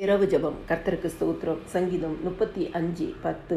இரவு ஜெபம். கர்த்தருக்கு ஸ்தோத்திரம். சங்கீதம் 35:10.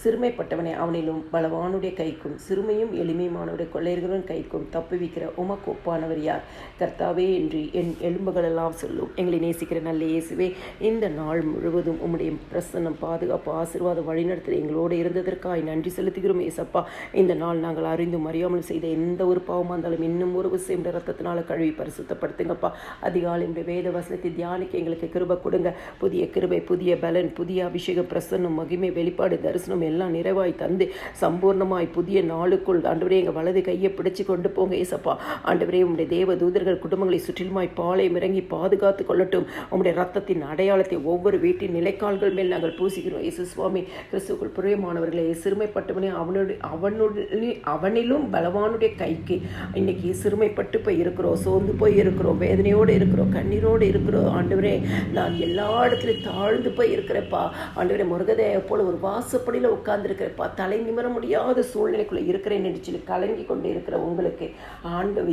சிறுமைப்பட்டவனை அவனிலும் பலவானுடைய கைக்கும் சிறுமையும் எளிமையுமானவரை கொள்ளையர்களின் கைக்கும் தப்புவிக்கிற உமக்கு ஒப்பானவர் யார்? கர்த்தாவே என்று என் எலும்புகளெல்லாம் சொல்லும். எங்களை நேசிக்கிற நல்ல இயேசுவே, இந்த நாள் முழுவதும் உம்முடைய பிரசன்னம், பாதுகாப்பு, ஆசீர்வாதம், வழிநடத்தல் எங்களோடு இருந்ததற்காய் நன்றி செலுத்துகிறோம் ஏசப்பா. இந்த நாள் நாங்கள் அறிந்தும் அறியாமல் செய்த எந்த ஒரு பாவமாக இருந்தாலும் இன்னும் ஒரு விஷயம் ரத்தத்தினால கழுவி பரிசுத்தப்படுத்துங்கப்பா. அதிகாலை வேத வசனத்தை தியானிக்க எங்களுக்கு கிருபை கொடுங்க. புதிய கிருபை, புதிய பலன், புதிய அபிஷேகம், பிரசன்னம், மகிமை, வெளிப்பாடு, தரிசனம் எல்லாம் நிறைவாய் தந்து சம்பூர்ணமாய் புதிய நாளுக்குள் ஆண்டவரே எங்கள் வலது கையை பிடிச்சு கொண்டு போங்க ஏசப்பா. ஆண்டவரே, உம்முடைய தேவ தூதர்கள் குடும்பங்களை சுற்றிலுமாய் பாளையம் இறங்கி பாதுகாத்து கொள்ளட்டும். உம்முடைய ரத்தத்தின் அடையாளத்தை ஒவ்வொரு வீட்டின் நிலைக்கால்கள் மேல் நாங்கள் பூசிக்கிறோம். இயேசு சுவாமி, கிறிஸ்துக்குள் பிரியமானவர்களே, சிறுமைப்பட்டவனே அவனிலும் பலவானுடைய கைக்கு இன்னைக்கு சிறுமைப்பட்டு போய் இருக்கிறோம், சோர்ந்து போய் இருக்கிறோம், வேதனையோடு இருக்கிறோம், கண்ணீரோடு இருக்கிறோம். ஆண்டவரே, நான் எல்லா இடத்துலையும் தாழ்ந்து போய் இருக்கிறப்பா. ஆண்டவரே, முருகதையை போல ஒரு வாசப்படியில் உட்கார்ந்துருக்கிறப்பா, தலை நிமிர முடியாத சூழ்நிலைக்குள்ளே இருக்கிறேன் என்று சொல்லி கலங்கி கொண்டு இருக்கிற உங்களுக்கு ஆண்டவர்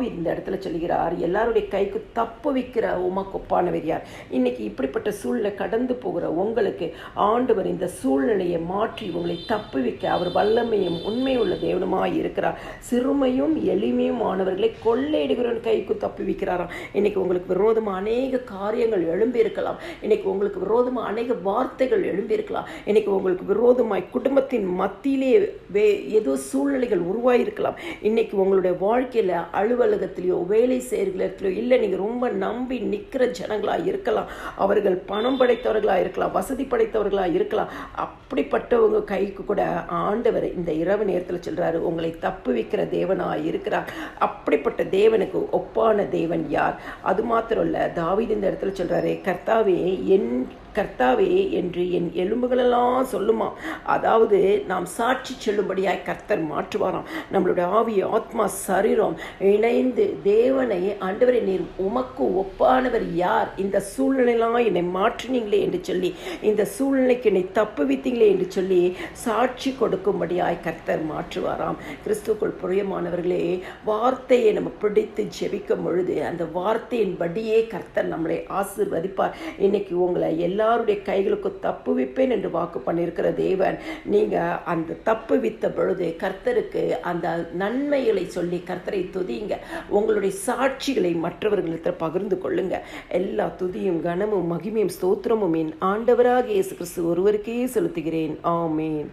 இந்த இடத்துல சொல்கிறார், எல்லாருடைய கைக்கு தப்பு வைக்கிற உமக்கு ஒப்பானவர் யார்? இன்னைக்கு இப்படிப்பட்ட சூழ்நிலை கடந்து போகிற உங்களுக்கு ஆண்டவர் இந்த சூழ்நிலையை மாற்றி உங்களை தப்பு வைக்க அவர் வல்லமையும் உண்மையுள்ள தேவனுமாய் இருக்கிறார். சிறுமையும் எளிமையும் ஆனவர்களை கொள்ளையிடுகிறவன் கைக்கு தப்பு வைக்கிறாராம். இன்னைக்கு உங்களுக்கு விரோதமாக அநேக காரியங்கள் எழும்பி இருக்கலாம். இன்னைக்கு உங்களுக்கு விரோதமாக அநேக வார்த்தைகள் எழும்பியிருக்கலாம். இன்னைக்கு உங்களுக்கு விரோதமாய் குடும்பத்தின் மத்தியிலே ஏதோ சூழ்நிலைகள் உருவாயிருக்கலாம். இன்னைக்கு உங்களுடைய வாழ்க்கையில் அலுவலகத்திலேயோ வேலை செய்கிற இடத்துலையோ இல்லை, நீங்கள் ரொம்ப நம்பி நிற்கிற ஜனங்களாக இருக்கலாம். அவர்கள் பணம் படைத்தவர்களாக இருக்கலாம், வசதி படைத்தவர்களாக இருக்கலாம். அப்படிப்பட்டவங்க கைக்கு கூட ஆண்டவர் இந்த இரவு நேரத்தில் சொல்கிறாரு, உங்களை தப்பு வைக்கிற தேவனாக இருக்கிறார். அப்படிப்பட்ட தேவனுக்கு ஒப்பான தேவன் யார்? அது மாத்திரம் இல்லை, தாவீது இந்த இடத்துல சொல்கிறாரு, கர்த்தாவே என்று என் எலும்புகளெல்லாம் சொல்லுமா. அதாவது நாம் சாட்சி சொல்லும்படியாய் கர்த்தர் மாற்றுவாராம். நம்மளுடைய ஆவி, ஆத்மா, சரீரம் இணைந்து தேவனை, ஆண்டவரை நீர் உமக்கு ஒப்பானவர் யார்? இந்த சூழ்நிலையெல்லாம் என்னை மாற்றினீங்களே என்று சொல்லி, இந்த சூழ்நிலைக்கு என்னை தப்புவித்தீங்களே என்று சொல்லி சாட்சி கொடுக்கும்படியாய் கர்த்தர் மாற்றுவாராம். கிறிஸ்துக்குள் பிரியமானவர்களே, வார்த்தையை நம்ம பிடித்து ஜெபிக்கும் பொழுது அந்த வார்த்தையின் படியே கர்த்தர் நம்மளை ஆசீர்வதிப்பார். இன்னைக்கு உங்களை எல்லாருடைய கைகளுக்கு தப்பு வைப்பேன் என்று வாக்கு பண்ணியிருக்கிற தேவன், நீங்கள் அந்த தப்பு வித்த பொழுது கர்த்தருக்கு அந்த நன்மைகளை சொல்லி கர்த்தரை துதிங்க. உங்களுடைய சாட்சிகளை மற்றவர்களுக்கு பகிர்ந்து கொள்ளுங்க. எல்லா துதியும் கனமும் மகிமையும் ஸ்தோத்திரமும் என் ஆண்டவராக இயேசு கிறிஸ்து ஒருவருக்கே செலுத்துகிறேன். ஆமேன்.